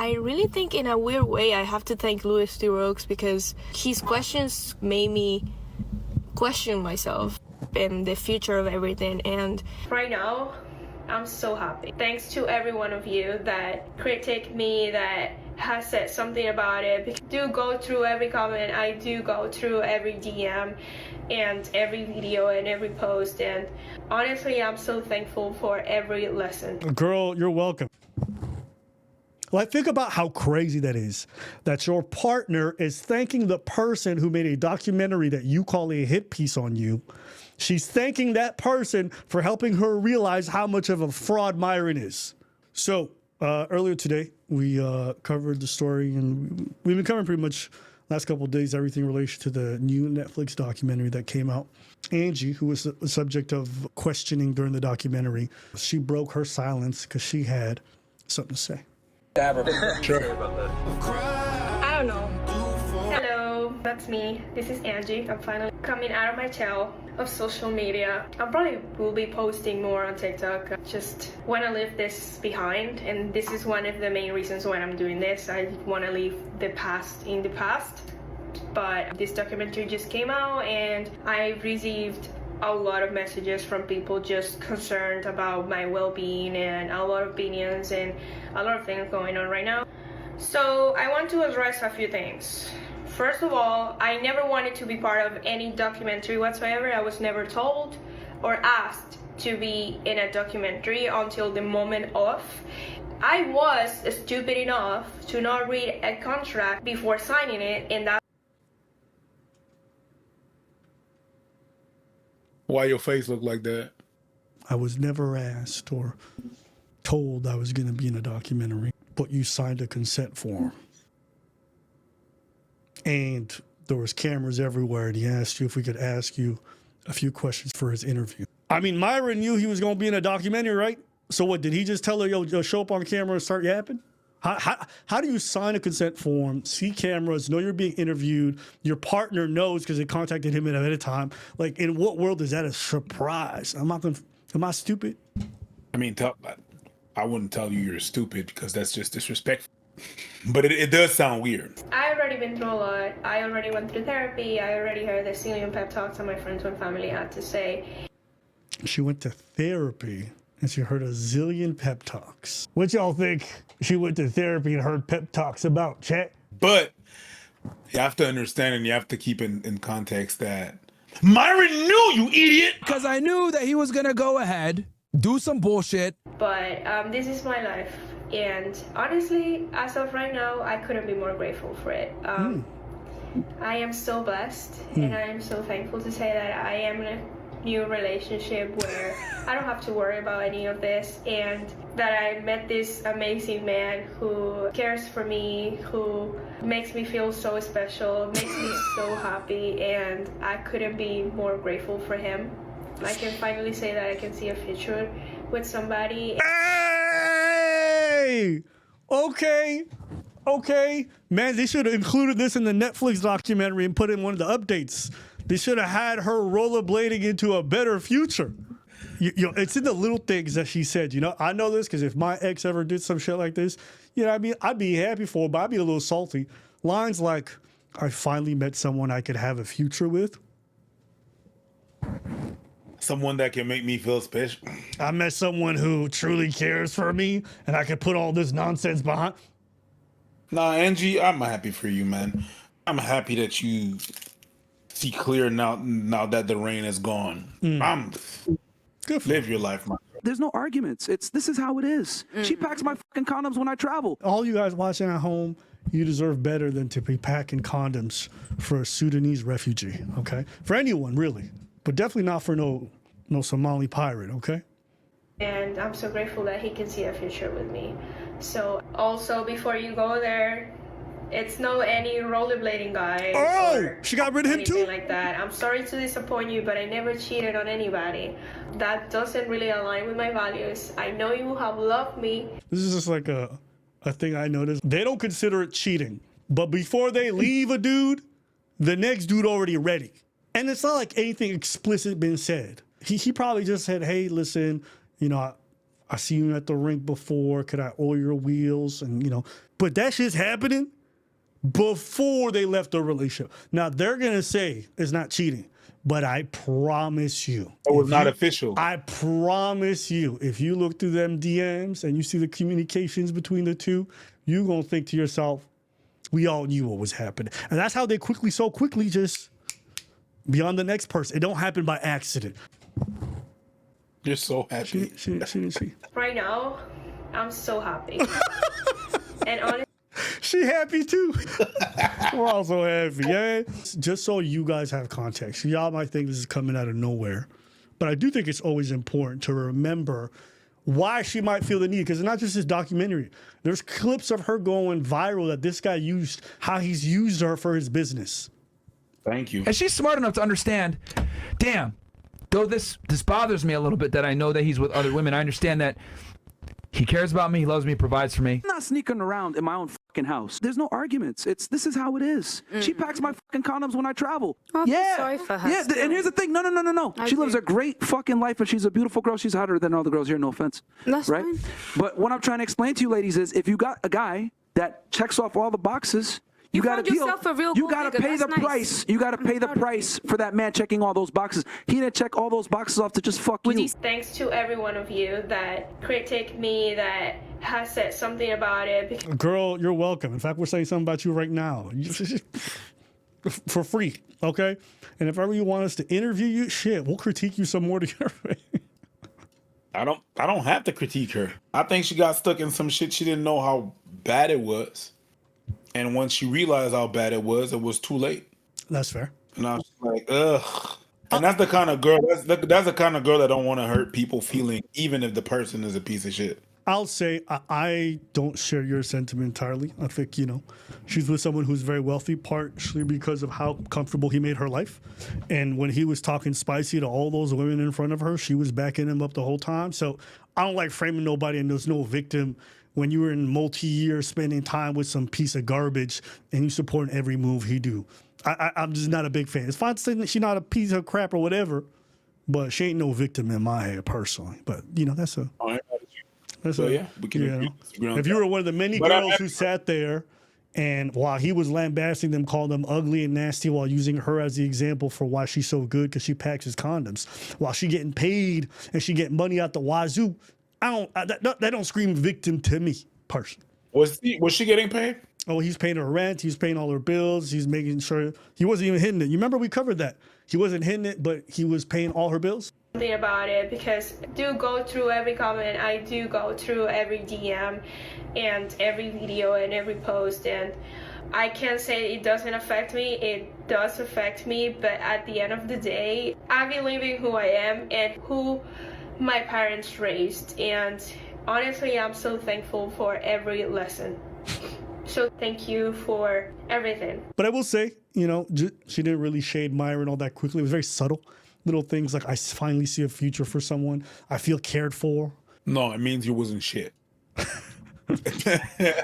I really think in a weird way I have to thank Theroux because his questions made me question myself and the future of everything. And right now, I'm so happy. Thanks to every one of you that critique me, that has said something about it. I do go through every comment, I do go through every DM and every video and every post, and honestly, I'm so thankful for every lesson. Girl, you're welcome. Like, think about how crazy that is, that your partner is thanking the person who made a documentary that you call a hit piece on you. She's thanking that person for helping her realize how much of a fraud Myron is. So earlier today, we covered the story, and we've been covering pretty much last couple of days everything in relation to the new Netflix documentary that came out. Angie, who was the subject of questioning during the documentary, she broke her silence because she had something to say. Sure. I don't know. Hello, that's me. This is Angie. I'm finally coming out of my shell of social media. I probably will be posting more on TikTok. I just want to leave this behind, and this is one of the main reasons why I'm doing this. I want to leave the past in the past. But this documentary just came out, and I received a lot of messages from people just concerned about my well-being, and a lot of opinions and a lot of things going on right now. So I want to address a few things. First of all, I never wanted to be part of any documentary whatsoever. I was never told or asked to be in a documentary until the moment of. I was stupid enough to not read a contract before signing it, and that. Why your face look like that? I was never asked or told I was going to be in a documentary, but you signed a consent form. And there was cameras everywhere, and he asked you if we could ask you a few questions for his interview. I mean, Myron knew he was going to be in a documentary, right? So what, did he just tell her, yo, show up on camera and start yapping? How do you sign a consent form, see cameras, know you're being interviewed, your partner knows because they contacted him ahead of time? Like, in what world is that a surprise? Am I stupid? I mean, I wouldn't tell you you're stupid because that's just disrespectful. But it does sound weird. I already been through a lot. I already went through therapy. I already heard the zillion pep talks that my friends and family had to say. She went to therapy and she heard a zillion pep talks. What y'all think she went to therapy and heard pep talks about, chat? But you have to understand, and you have to keep in context that Myron knew, you idiot! Because I knew that he was going to go ahead, do some bullshit. But this is my life. And honestly, as of right now, I couldn't be more grateful for it. I am so blessed, and I am so thankful to say that I am in a new relationship where I don't have to worry about any of this, and that I met this amazing man who cares for me, who makes me feel so special, makes me so happy, and I couldn't be more grateful for him. I can finally say that I can see a future with somebody. Hey! Okay. Man, they should have included this in the Netflix documentary and put in one of the updates. They should have had her rollerblading into a better future. It's in the little things that she said. You know, I know this because if my ex ever did some shit like this, you know, I mean, I'd be happy for her, but I'd be a little salty. Lines like, I finally met someone I could have a future with. Someone that can make me feel special. I met someone who truly cares for me, and I could put all this nonsense behind. Nah, Angie, I'm happy for you, man. I'm happy that you see clear now that the rain is gone. Good for live your life, man. There's no arguments. This is how it is. She packs my fucking condoms when I travel. All you guys watching at home, you deserve better than to be packing condoms for a Sudanese refugee, okay? For anyone, really. But definitely not for no Somali pirate, okay? And I'm so grateful that he can see a future with me. So also, before you go there, it's no any rollerblading guy. Oh, she got rid of him too? Like that. I'm sorry to disappoint you, but I never cheated on anybody. That doesn't really align with my values. I know you have loved me. This is just like a thing I noticed. They don't consider it cheating, but before they leave a dude, the next dude already ready. And it's not like anything explicit been said. He probably just said, hey, listen, you know, I seen you at the rink before. Could I oil your wheels? And, you know, but that shit's happening before they left the relationship. Now, they're going to say it's not cheating, but I promise you. It was not official. I promise you, if you look through them DMs and you see the communications between the two, you're going to think to yourself, we all knew what was happening. And that's how they so quickly just be on the next person. It don't happen by accident. You're so happy. She. Right now, I'm so happy. And honestly, She happy too. We're all so happy, yeah. Just so you guys have context, y'all might think this is coming out of nowhere, but I do think it's always important to remember why she might feel the need, because it's not just this documentary. There's clips of her going viral that this guy used, how he's used her for his business. Thank you. And she's smart enough to understand, damn, though this bothers me a little bit that I know that he's with other women, I understand that he cares about me, he loves me, provides for me. I'm not sneaking around in my own fucking house. There's no arguments. This is how it is. She packs my fucking condoms when I travel. Oh, yeah. sorry for her. Yeah, and here's the thing. No. She lives a great fucking life, and she's a beautiful girl. She's hotter than all the girls here, no offense. That's right? fine. But what I'm trying to explain to you ladies is if you got a guy that checks off all the boxes, you got to found yourself a real gold gotta digger. pay the That's nice. price. You got to pay the price for that man checking all those boxes. He didn't check all those boxes off to just fuck you. thanks to every one of you that critique me, that has said something about it. Girl, you're welcome. In fact, we're saying something about you right now. For free, okay? And if ever you want us to interview you, shit, we'll critique you some more together. I don't have to critique her. I think she got stuck in some shit she didn't know how bad it was. And once she realized how bad it was too late. That's fair. And I was like, ugh. And that's the kind of girl, that's the kind of girl that don't want to hurt people feeling, even if the person is a piece of shit. I'll say I don't share your sentiment entirely. I think, you know, she's with someone who's very wealthy, partially because of how comfortable he made her life. And when he was talking spicy to all those women in front of her, she was backing him up the whole time. So I don't like framing nobody, and there's no victim when you were in multi-year spending time with some piece of garbage and you support every move he do. I'm just not a big fan. It's fine to say that she's not a piece of crap or whatever, but she ain't no victim in my head personally. But, you know, that's a... Yeah, we can agree on if you that. were one of the many girls who sat there and while he was lambasting them, called them ugly and nasty while using her as the example for why she's so good because she packs his condoms, while she getting paid and she getting money out the wazoo, that don't scream victim to me personally. Was she getting paid? Oh, he's paying her rent. He's paying all her bills. He's making sure he wasn't even hitting it. You remember we covered that. He wasn't hitting it, but he was paying all her bills. Something about it, because I do go through every comment, I do go through every DM and every video and every post, and I can't say it doesn't affect me. It does affect me, but at the end of the day, I believe in who I am and who my parents raised, and honestly, I'm so thankful for every lesson. So thank you for everything. But I will say, you know, she didn't really shade Myron all that quickly. It was very subtle. Little things like, I finally see a future for someone. I feel cared for. No, it means you wasn't shit.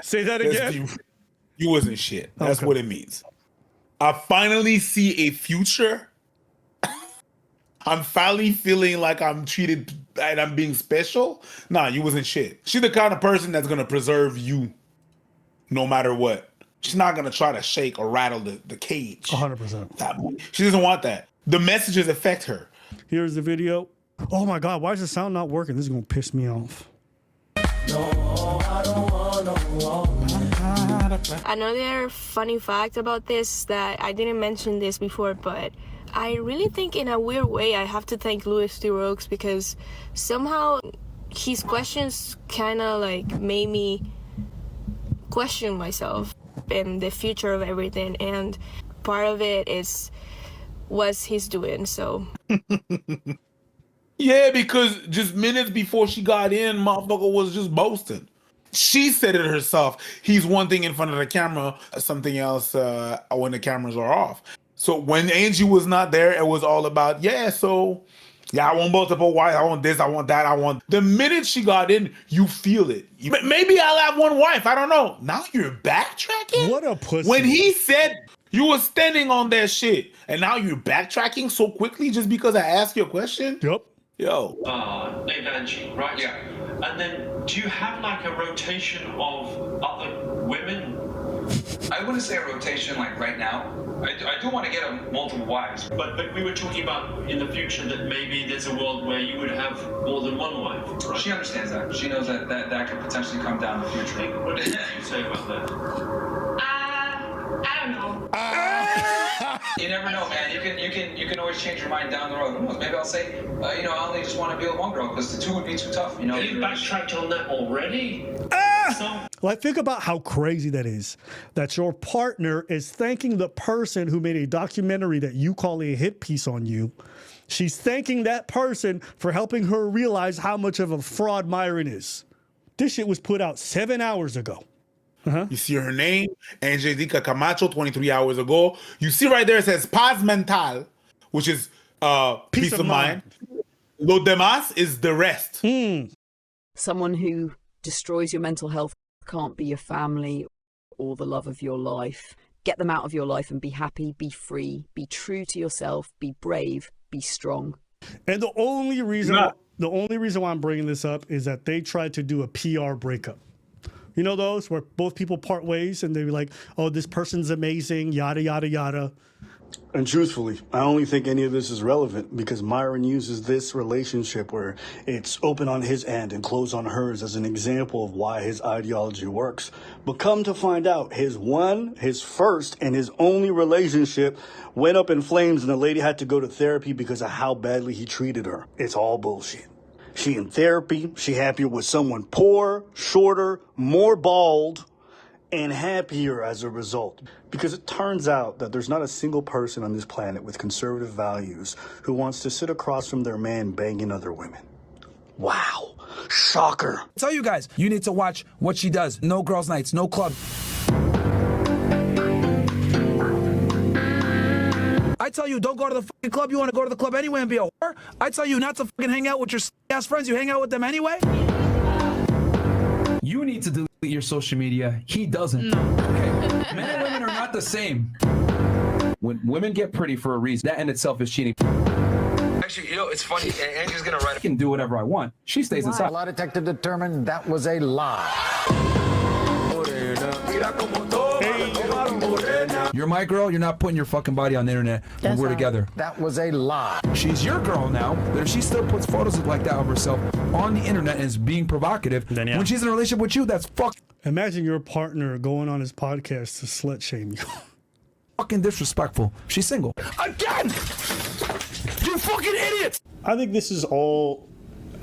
Say that again. You wasn't shit. That's Okay. what it means. I finally see a future. I'm finally feeling like I'm treated and I'm being special. Nah, you wasn't shit. She's the kind of person that's going to preserve you no matter what. She's not going to try to shake or rattle the cage. 100%. She doesn't want that. The messages affect her. Here's the video. Oh my God, why is the sound not working? This is going to piss me off. Another funny fact about this that I didn't mention this before, but I really think in a weird way I have to thank Theroux because somehow his questions kind of like made me question myself and the future of everything, and part of it was he's doing. So Yeah, because just minutes before she got in, motherfucker was just boasting. She said it herself. He's one thing in front of the camera, something else when the cameras are off. So when Angie was not there, it was all about, I want multiple wives, I want this, I want that, I want... The minute she got in, you feel it. Maybe I'll have one wife, I don't know. Now you're backtracking? What a pussy. When he said you were standing on that shit, and now you're backtracking so quickly just because I asked you a question? Yep. Yo. Named Angie, right? Yeah. And then, do you have like a rotation of other women? I wouldn't say a rotation like right now. I do want to get multiple wives. But we were talking about in the future that maybe there's a world where you would have more than one wife, right? She understands that. She knows that could potentially come down in the future. What did you say about that? I don't know. You never know, man. You can always change your mind down the road. Who knows? Maybe I'll say, I only just want to be with one girl because the two would be too tough. You know. You backtracked on that already. Like, think about how crazy that is. That your partner is thanking the person who made a documentary that you call a hit piece on you. She's thanking that person for helping her realize how much of a fraud Myron is. This shit was put out 7 hours ago. You see her name, Angelica Camacho, 23 hours ago. You see right there, it says paz mental, which is peace of mind. Lo demás is the rest. Someone who destroys your mental health can't be your family or the love of your life. Get them out of your life and be happy, be free, be true to yourself, be brave, be strong. And the only reason why I'm bringing this up is that they tried to do a PR breakup. You know those where both people part ways and they're like, oh, this person's amazing, yada, yada, yada. And truthfully, I don't think any of this is relevant because Myron uses this relationship where it's open on his end and closed on hers as an example of why his ideology works. But come to find out, his first and his only relationship went up in flames and the lady had to go to therapy because of how badly he treated her. It's all bullshit. She in therapy, she happier with someone poor, shorter, more bald, and happier as a result. Because it turns out that there's not a single person on this planet with conservative values who wants to sit across from their man banging other women. Wow. Shocker. I tell you guys, you need to watch what she does. No girls' nights, no club. I tell you, don't go to the fucking club. You want to go to the club anyway and be a whore? I tell you not to fucking hang out with your ass friends. You hang out with them anyway? You need to delete your social media. He doesn't. No. Okay. Men and women are not the same. When women get pretty for a reason, that in itself is cheating. Actually, you know, it's funny. Angie's going to write, I can do whatever I want. She stays inside. A lie detector determined that was a lie. You're my girl. You're not putting your fucking body on the internet when we're together. That was a lie. She's your girl now, but if she still puts photos like that of herself on the internet and is being provocative, then when she's in a relationship with you, that's fuck. Imagine your partner going on his podcast to slut shame you. Fucking disrespectful. She's single. Again! You fucking idiots! I think this is all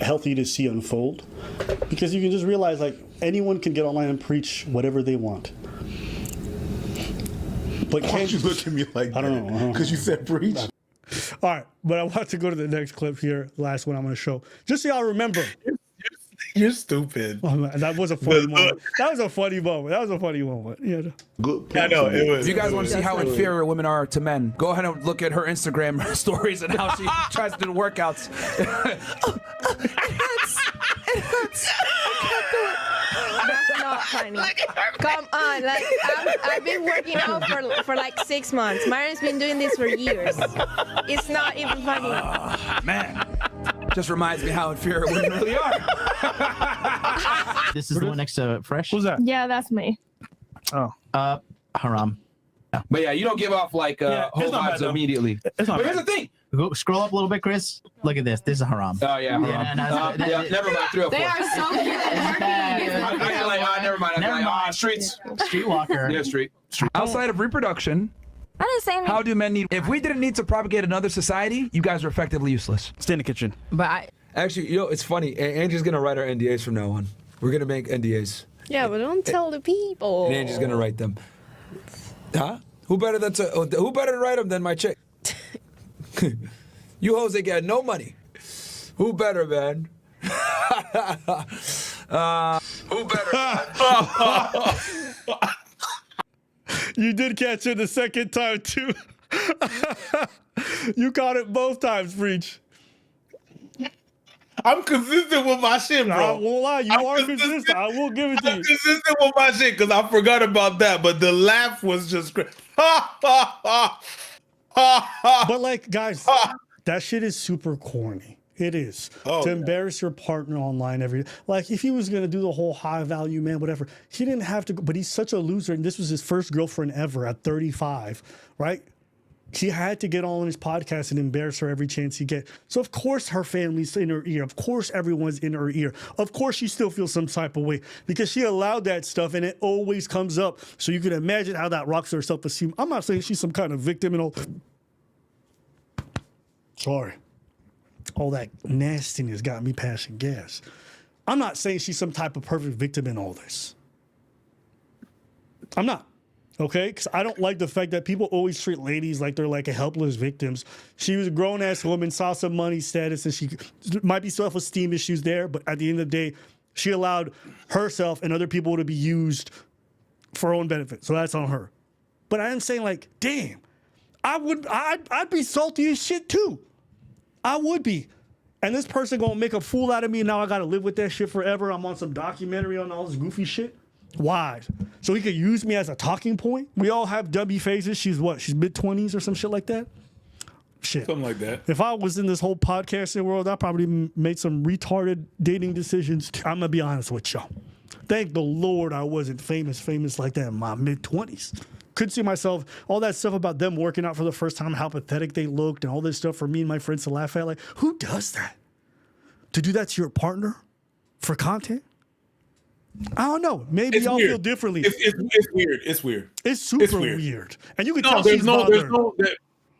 healthy to see unfold because you can just realize like anyone can get online and preach whatever they want. But Can't you look at me like that? I don't know. Because you said preach. All right, but I want to go to the next clip here, last one I'm going to show. Just so y'all remember. You're stupid. Oh, man, that was a funny moment. That was a funny moment. Yeah. Good. I know it was. If you guys want to see how inferior women are to men, go ahead and look at her Instagram stories and how she tries to do the workouts. It hurts. I can't do it. That's not funny. Come on, like I've been working out for like 6 months. Myron's been doing this for years. It's not even funny. Man, just reminds me how inferior women really are. This is the one next to Fresh. Who's that? Yeah, that's me. Oh. Haram. But yeah, you don't give off like whole vibes immediately. But here's the thing. Go, scroll up a little bit, Chris. Look at this. This is a haram. Oh yeah, haram. Never mind. 3 or 4. They are so good at Never mind. Streets. Streetwalker. Yeah, street. Outside of reproduction, I didn't say anything. how do men need? If we didn't need to propagate another society, you guys are effectively useless. Stay in the kitchen. But Actually, you know, it's funny. Angie's gonna write our NDAs from now on. We're gonna make NDAs. yeah, but don't tell the people. And Angie's gonna write them. Huh? Who better to write them than my chick? You hoes ain't got no money. Who better, man? Who better? You did catch it the second time too. You caught it both times, Breach. I'm consistent with my shit, bro. I won't lie, you are consistent. I will give it to you. I'm consistent with my shit because I forgot about that, but the laugh was just great. But like, guys, that shit is super corny. It is. Oh, to yeah. embarrass your partner online every day. Like, if he was going to do the whole high value man, whatever, he didn't have to, but he's such a loser. And this was his first girlfriend ever at 35, right? He had to get on his podcast and embarrass her every chance he get. So of course her family's in her ear. Of course everyone's in her ear. Of course she still feels some type of way because she allowed that stuff and it always comes up. So you can imagine how that rocks her self-esteem. I'm not saying she's some kind of victim and all. Sorry. All that nastiness got me passing gas. I'm not saying she's some type of perfect victim in all this. I'm not. Okay? Because I don't like the fact that people always treat ladies like they're like a helpless victims. She was a grown-ass woman, saw some money status, and she might be self-esteem issues there, but at the end of the day, she allowed herself and other people to be used for her own benefit. So that's on her. But I am saying, like, damn, I'd be salty as shit too. I would be. And this person gonna make a fool out of me, and now I gotta live with that shit forever. I'm on some documentary on all this goofy shit. Why? So he could use me as a talking point? We all have dummy phases. She's what? She's mid-20s or some shit like that? Shit. Something like that. If I was in this whole podcasting world, I probably made some retarded dating decisions. I'm gonna be honest with y'all. Thank the Lord I wasn't famous like that in my mid-20s. Couldn't see myself, all that stuff about them working out for the first time, how pathetic they looked, and all this stuff for me and my friends to laugh at. Like, who does that? To do that to your partner for content? I don't know. Maybe y'all feel differently. It's weird. It's weird. It's super weird. And you can tell there's she's no, bothered.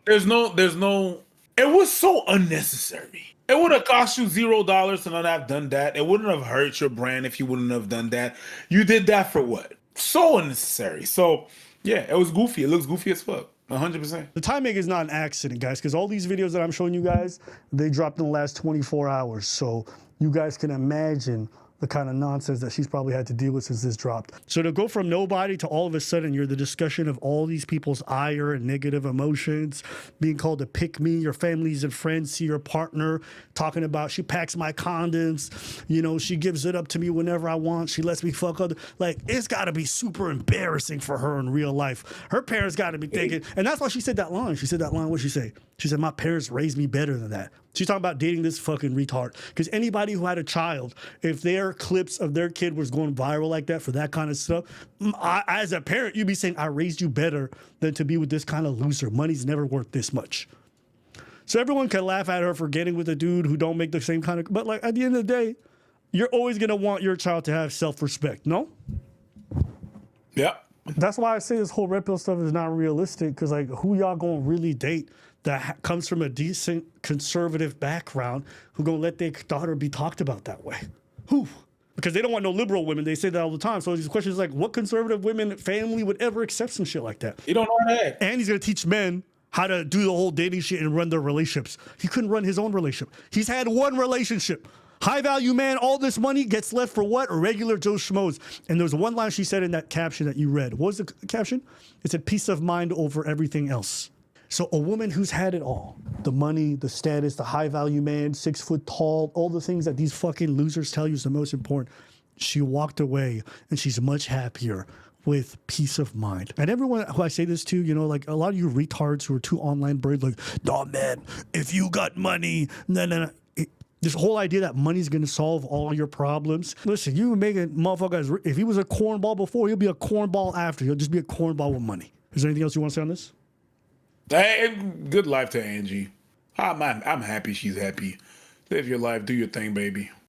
there's no. It was so unnecessary. It would have cost you $0 to not have done that. It wouldn't have hurt your brand if you wouldn't have done that. You did that for what? So unnecessary. So yeah, it was goofy. It looks goofy as fuck. 100%. The timing is not an accident, guys, because all these videos that I'm showing you guys, they dropped in the last 24 hours. So you guys can imagine the kind of nonsense that she's probably had to deal with since this dropped. So to go from nobody to all of a sudden you're the discussion of all these people's ire and negative emotions, being called to pick me, your families and friends see your partner talking about she packs my condoms, you know, she gives it up to me whenever I want, she lets me fuck other. Like, it's got to be super embarrassing for her in real life. Her parents got to be thinking, and that's why she said that line. She said that line, what'd she say? She said, my parents raised me better than that. She's talking about dating this fucking retard. Because anybody who had a child, if their clips of their kid was going viral like that for that kind of stuff, as a parent, you'd be saying, I raised you better than to be with this kind of loser. Money's never worth this much. So everyone can laugh at her for getting with a dude who don't make the same kind of, but like at the end of the day, you're always going to want your child to have self-respect, no? Yeah. That's why I say this whole red pill stuff is not realistic, because like, who y'all gonna really date that comes from a decent conservative background who gonna let their daughter be talked about that way? Who? Because they don't want no liberal women. They say that all the time. So these questions like, what conservative women family would ever accept some shit like that? You don't know that. And he's gonna teach men how to do the whole dating shit and run their relationships. He couldn't run his own relationship. He's had one relationship. High value man, all this money gets left for what? Regular Joe Schmoes. And there's one line she said in that caption that you read. What was the caption? It said, peace of mind over everything else. So a woman who's had it all, the money, the status, the high value man, 6 foot tall, all the things that these fucking losers tell you is the most important. She walked away and she's much happier with peace of mind. And everyone who I say this to, you know, like a lot of you retards who are too online bird, like, nah, man, if you got money, no. This whole idea that money's gonna solve all your problems. Listen, you make a motherfucker, if he was a cornball before, he'll be a cornball after. He'll just be a cornball with money. Is there anything else you want to say on this? Hey, good life to Angie. I'm happy she's happy. Live your life, do your thing, baby.